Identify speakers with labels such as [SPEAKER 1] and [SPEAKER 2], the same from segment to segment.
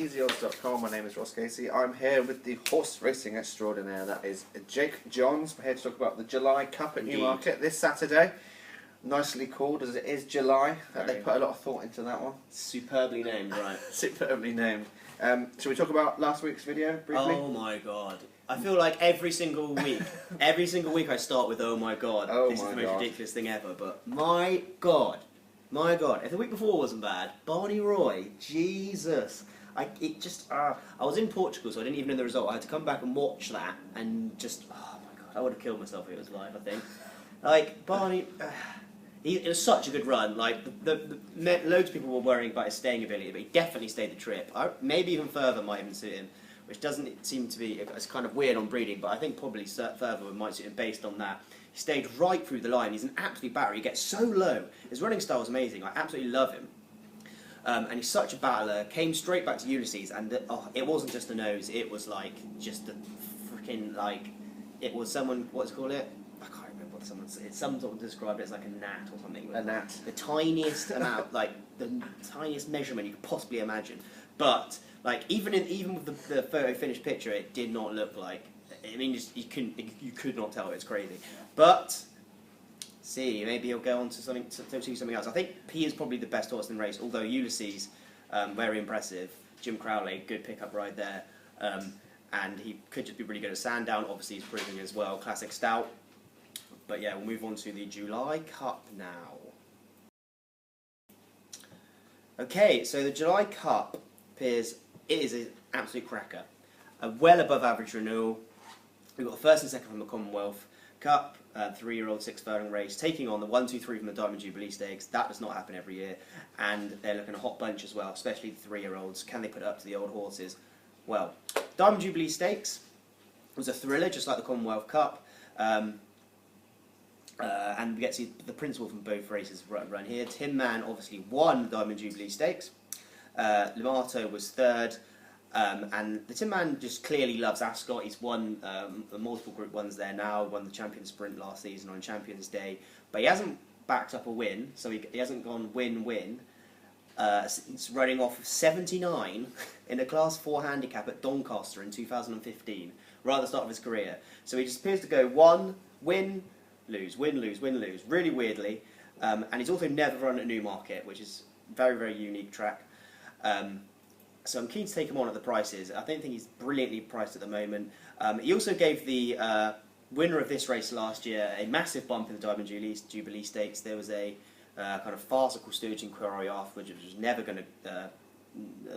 [SPEAKER 1] easyodds.com. My name is Ross Casey. I'm here with the horse racing extraordinaire, that is Jake Johns. We're here to talk about the July Cup at Newmarket this Saturday. Nicely called as it is July. They put a lot of thought into that one.
[SPEAKER 2] Superbly named, right?
[SPEAKER 1] Superbly named. Shall we talk about last week's video briefly?
[SPEAKER 2] Oh my god. I feel like every single week I start with oh my god, this is the most ridiculous thing ever, but my god, if the week before wasn't bad, Barney Roy, Jesus. I was in Portugal, so I didn't even know the result. I had to come back and watch that, and just, oh my god, I would have killed myself if it was live, I think. Like, Barney, it was such a good run. Like, loads of people were worrying about his staying ability, but he definitely stayed the trip. Maybe even further might even suit him, which doesn't seem to be, it's kind of weird on breeding, but I think probably further might suit him based on that. He stayed right through the line. He's an absolute batter. He gets so low. His running style is amazing. I absolutely love him. And he's such a battler. Came straight back to Ulysses, and it wasn't just the nose. It was like just the freaking it was someone. What's call it? I can't remember what someone said. Someone described it as like a gnat or something.
[SPEAKER 1] A gnat.
[SPEAKER 2] The tiniest amount, like the tiniest measurement you could possibly imagine. But like even with the photo finished picture, it did not look like. I mean, you could not tell. It's crazy. But see, maybe he'll go on to something else. I think he is probably the best horse in the race. Although Ulysses, very impressive. Jim Crowley, good pickup right there. And he could just be really good at Sandown. Obviously, he's proving as well. Classic stout. But yeah, we'll move on to the July Cup now. Okay, so the July Cup appears, it is an absolute cracker. A well above average renewal. We've got the first and second from the Commonwealth Cup, 3-year-old 6 furlong race, taking on the 1, 2, 3 from the Diamond Jubilee Stakes. That does not happen every year. And they're looking a hot bunch as well, especially the 3-year-olds. Can they put it up to the old horses? Well, Diamond Jubilee Stakes was a thriller, just like the Commonwealth Cup. And we get to see the principal from both races run here. Tin Man obviously won the Diamond Jubilee Stakes. Limato was third. And the Tin Man just clearly loves Ascot. He's won multiple Group 1s there now, won the Champions Sprint last season on Champions Day. But he hasn't backed up a win, so he hasn't gone win-win. Since running off of 79 in a Class 4 handicap at Doncaster in 2015, right at the start of his career. So he just appears to go win, lose, win, lose, really weirdly. And he's also never run at Newmarket, which is very, very unique track. So I'm keen to take him on at the prices. I don't think he's brilliantly priced at the moment. He also gave the winner of this race last year a massive bump in the Diamond Jubilee Stakes. There was a kind of farcical stooge inquiry afterwards, which was never going to.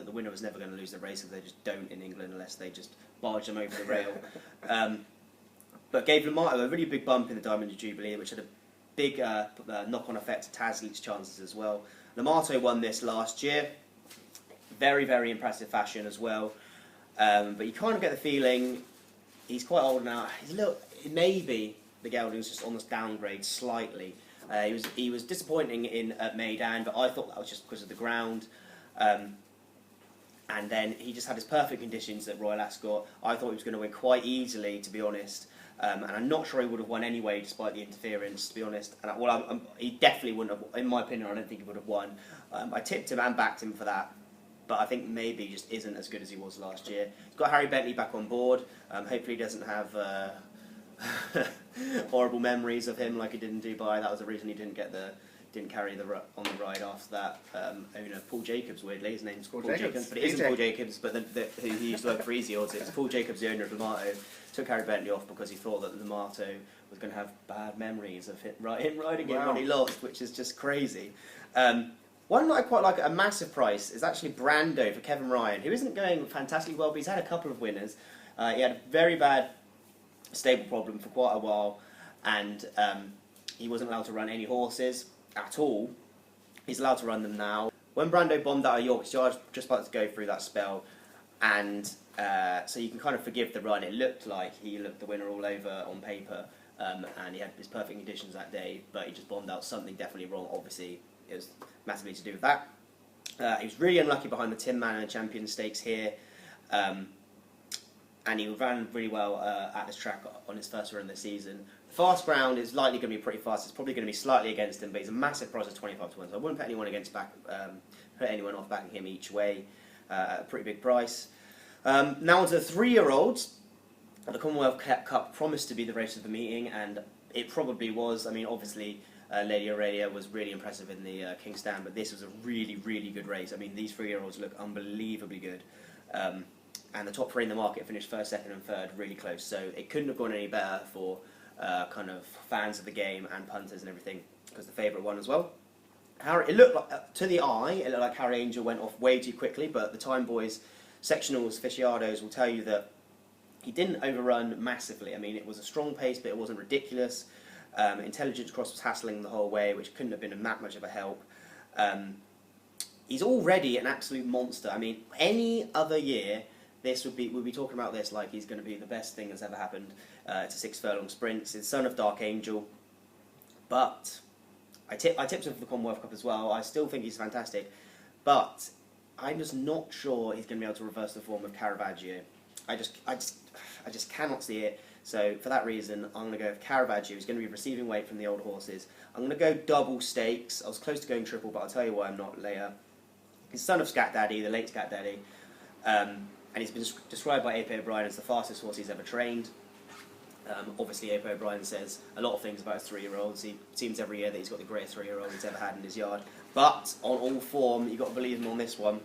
[SPEAKER 2] The winner was never going to lose the race, because they just don't in England unless they just barge them over the rail. But gave Lamar a really big bump in the Diamond Jubilee, which had a big knock-on effect to Tasleet's chances as well. Lamato won this last year. Very, very impressive fashion as well. But you kind of get the feeling he's quite old now. He's a little, maybe the gelding's just on this downgrade slightly. He was disappointing at Maidan, but I thought that was just because of the ground. And then he just had his perfect conditions at Royal Ascot. I thought he was going to win quite easily, to be honest. And I'm not sure he would have won anyway, despite the interference, to be honest. And he definitely wouldn't have, in my opinion, I don't think he would have won. I tipped him and backed him for that. But I think maybe he just isn't as good as he was last year. He's got Harry Bentley back on board. Hopefully he doesn't have horrible memories of him like he did in Dubai. That was the reason he didn't carry on the ride after that. Owner Paul Jacobs, weirdly, his name's Paul Jacobs, but it isn't Paul Jacobs. But who he used to work for Easy Odds. It's Paul Jacobs, the owner of Limato. Took Harry Bentley off because he thought that Limato was going to have bad memories of him riding him when he lost, which is just crazy. One that I quite like at a massive price is actually Brando for Kevin Ryan, who isn't going fantastically well, but he's had a couple of winners. He had a very bad stable problem for quite a while, and he wasn't allowed to run any horses at all. He's allowed to run them now. When Brando bombed out of York, he was just about to go through that spell, and so you can kind of forgive the run. It looked like he looked the winner all over on paper, and he had his perfect conditions that day, but he just bombed out. Something definitely wrong, obviously. It was massively to do with that. He was really unlucky behind the Tin Man and the Champion Stakes here, and he ran really well at this track on his first run this season. Fast ground is likely going to be pretty fast. It's probably going to be slightly against him, but he's a massive price of 25 to 1. So I wouldn't put anyone off backing him each way. at a pretty big price. Now on to the 3-year-olds. The Commonwealth Cup promised to be the race of the meeting, and it probably was. I mean, obviously, Lady Aurelia was really impressive in the King's Stand, but this was a really, really good race. I mean, these 3-year-olds look unbelievably good. And the top 3 in the market finished first, second and third really close, so it couldn't have gone any better for kind of fans of the game and punters and everything, because the favourite won as well. It looked like, to the eye, it looked like Harry Angel went off way too quickly, but the Time Boys, sectionals, aficionados will tell you that he didn't overrun massively. I mean, it was a strong pace, but it wasn't ridiculous. Intelligence Cross was hassling the whole way, which couldn't have been that much of a help. He's already an absolute monster. I mean, any other year, we'll be talking about this like he's going to be the best thing that's ever happened to 6 furlong sprints. He's son of Dark Angel, but I tipped him for the Commonwealth Cup as well. I still think he's fantastic, but I'm just not sure he's going to be able to reverse the form of Caravaggio. I just cannot see it. So for that reason, I'm going to go with Caravaggio. He's going to be receiving weight from the older horses. I'm going to go double stakes. I was close to going triple, but I'll tell you why I'm not later. He's son of Scat Daddy, the late Scat Daddy, and he's been described by A.P. O'Brien as the fastest horse he's ever trained. Obviously, A.P. O'Brien says a lot of things about his 3-year-olds. He seems every year that he's got the greatest 3-year-old he's ever had in his yard. But on all form, you've got to believe him on this one.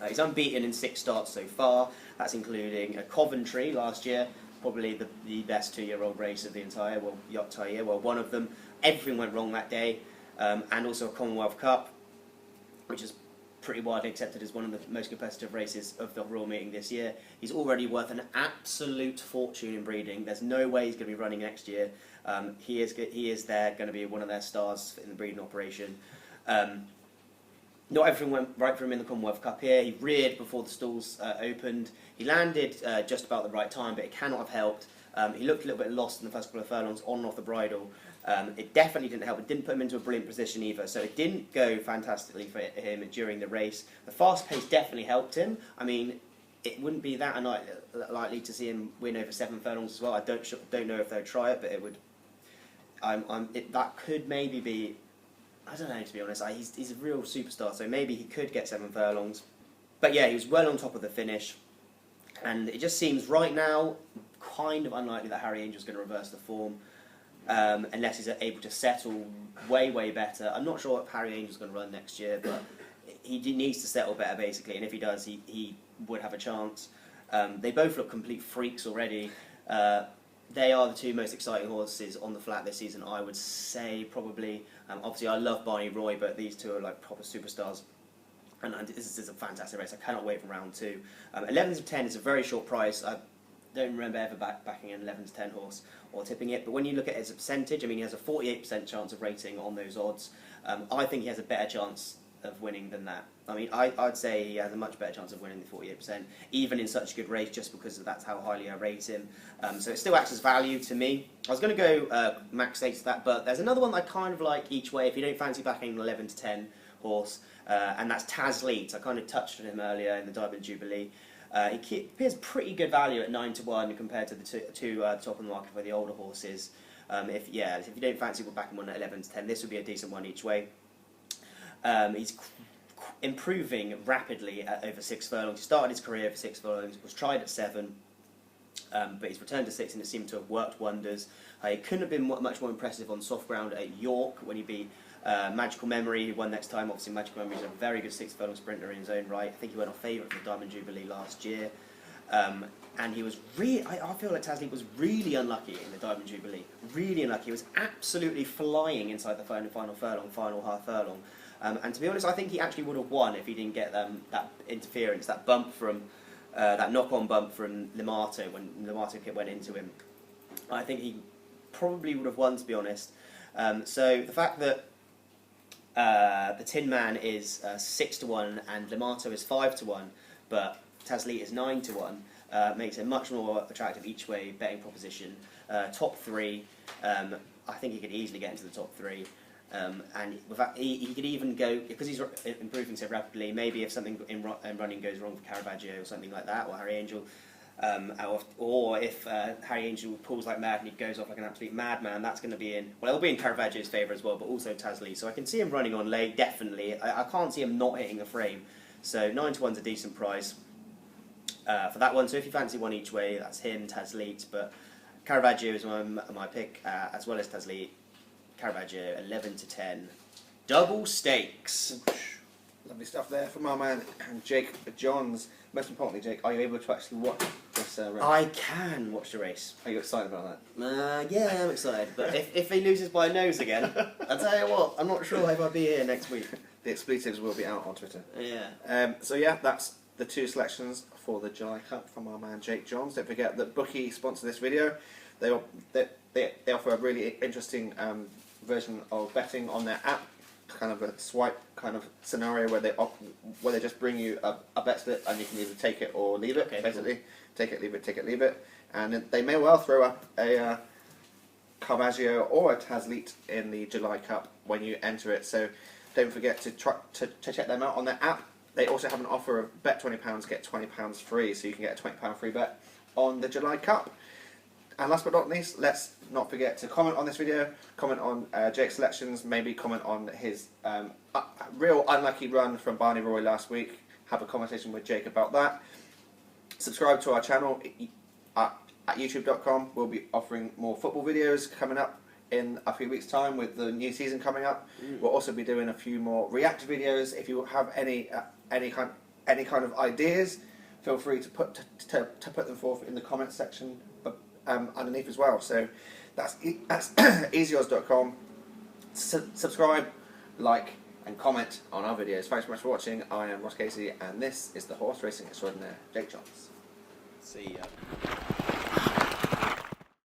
[SPEAKER 2] He's unbeaten in 6 starts so far. That's including a Coventry last year, probably the best 2-year-old race of the entire year. Well, one of them. Everything went wrong that day, and also a Commonwealth Cup, which is pretty widely accepted as one of the most competitive races of the Royal Meeting this year. He's already worth an absolute fortune in breeding. There's no way he's going to be running next year. He is going to be one of their stars in the breeding operation. Not everything went right for him in the Commonwealth Cup here. He reared before the stalls opened. He landed just about the right time, but it cannot have helped. He looked a little bit lost in the first couple of furlongs on and off the bridle. It definitely didn't help. It didn't put him into a brilliant position either, so it didn't go fantastically for him during the race. The fast pace definitely helped him. I mean, it wouldn't be that unlikely to see him win over 7 furlongs as well. I don't know if they'll try it, but it would. That could maybe be. I don't know, to be honest. He's a real superstar, so maybe he could get 7 furlongs. But yeah, he was well on top of the finish. And it just seems right now kind of unlikely that Harry Angel's going to reverse the form, unless he's able to settle way, way better. I'm not sure if Harry Angel's going to run next year, but he needs to settle better, basically. And if he does, he would have a chance. They both look complete freaks already. They are the 2 most exciting horses on the flat this season, I would say, probably. Obviously, I love Barney Roy, but these 2 are like proper superstars. And this is a fantastic race. I cannot wait for round 2. 11 to 10 is a very short price. I don't remember ever backing an 11 to 10 horse or tipping it. But when you look at it as a percentage, I mean, he has a 48% chance of rating on those odds. I think he has a better chance of winning than that. I mean, I'd say he has a much better chance of winning the 48%, even in such a good race, just because that's how highly I rate him. So it still acts as value to me. I was going to go max stakes to that, but there's another one I kind of like each way if you don't fancy backing an 11 to 10 horse, and that's Taz Leeds. I kind of touched on him earlier in the Diamond Jubilee. He appears pretty good value at 9 to 1 compared to the two top of the market for the older horses. If you don't fancy backing one at 11 to 10, this would be a decent one each way. He's improving rapidly at over 6 furlongs. He started his career for 6 furlongs, was tried at 7, but he's returned to 6 and it seemed to have worked wonders. He couldn't have been much more impressive on soft ground at York when he beat Magical Memory, who won next time. Obviously, Magical Memory is a very good 6 furlong sprinter in his own right. I think he went off favourite for the Diamond Jubilee last year. And he was I feel like Taz Leeds was really unlucky in the Diamond Jubilee. Really unlucky. He was absolutely flying inside the final furlong, final half furlong. And to be honest, I think he actually would have won if he didn't get that interference, that bump from that knock-on bump from Limato when Limato went into him. I think he probably would have won, to be honest. So the fact that the Tin Man is 6 to 1 and Limato is 5 to 1, but Taz Leeds is 9 to 1, makes it much more attractive each way betting proposition. Top 3, I think he could easily get into the top 3. And he could even go, because he's improving so rapidly, maybe if something in running goes wrong for Caravaggio or something like that, or Harry Angel, or if Harry Angel pulls like mad and he goes off like an absolute madman, that's going to be it'll be in Caravaggio's favour as well, but also Taz Leeds. So I can see him running on late, definitely. I can't see him not hitting the frame. So 9 to 1's a decent price for that one. So if you fancy one each way, that's him, Tasleet, but Caravaggio is my pick, as well as Tasleet. Caravaggio 11 to 10, double stakes.
[SPEAKER 1] Lovely stuff there from our man Jake Johns. Most importantly, Jake, are you able to actually watch this race?
[SPEAKER 2] I can watch the race.
[SPEAKER 1] Are you excited about that?
[SPEAKER 2] Yeah, I'm excited. But if he loses by a nose again, I'll tell you what, I'm not sure if I'll be here next week.
[SPEAKER 1] The expletives will be out on Twitter.
[SPEAKER 2] Yeah.
[SPEAKER 1] So yeah, that's the 2 selections for the July Cup from our man Jake Johns. Don't forget that Bookie sponsor this video. They offer a really interesting version of betting on their app. Kind of a swipe kind of scenario where they just bring you a bet slip and you can either take it or leave it.
[SPEAKER 2] Okay,
[SPEAKER 1] basically,
[SPEAKER 2] cool.
[SPEAKER 1] Take it, leave it, and they may well throw up a Caravaggio or a Tasleet in the July Cup when you enter it. So don't forget to check them out on their app. They also have an offer of bet £20, get £20 free, so you can get a £20 free bet on the July Cup. And last but not least, let's not forget to comment on this video, comment on Jake's selections, maybe comment on his real unlucky run from Barney Roy last week. Have a conversation with Jake about that. Subscribe to our channel at easyodds.com. We'll be offering more football videos coming up in a few weeks' time with the new season coming up. We'll also be doing a few more react videos. If you have any kind of ideas, feel free to put them forth in the comments section underneath as well. So that's easyodds.com. Subscribe, like, and comment on our videos. Thanks so much for watching. I am Ross Casey, and this is the horse racing extraordinaire, Jake Johns.
[SPEAKER 2] See ya.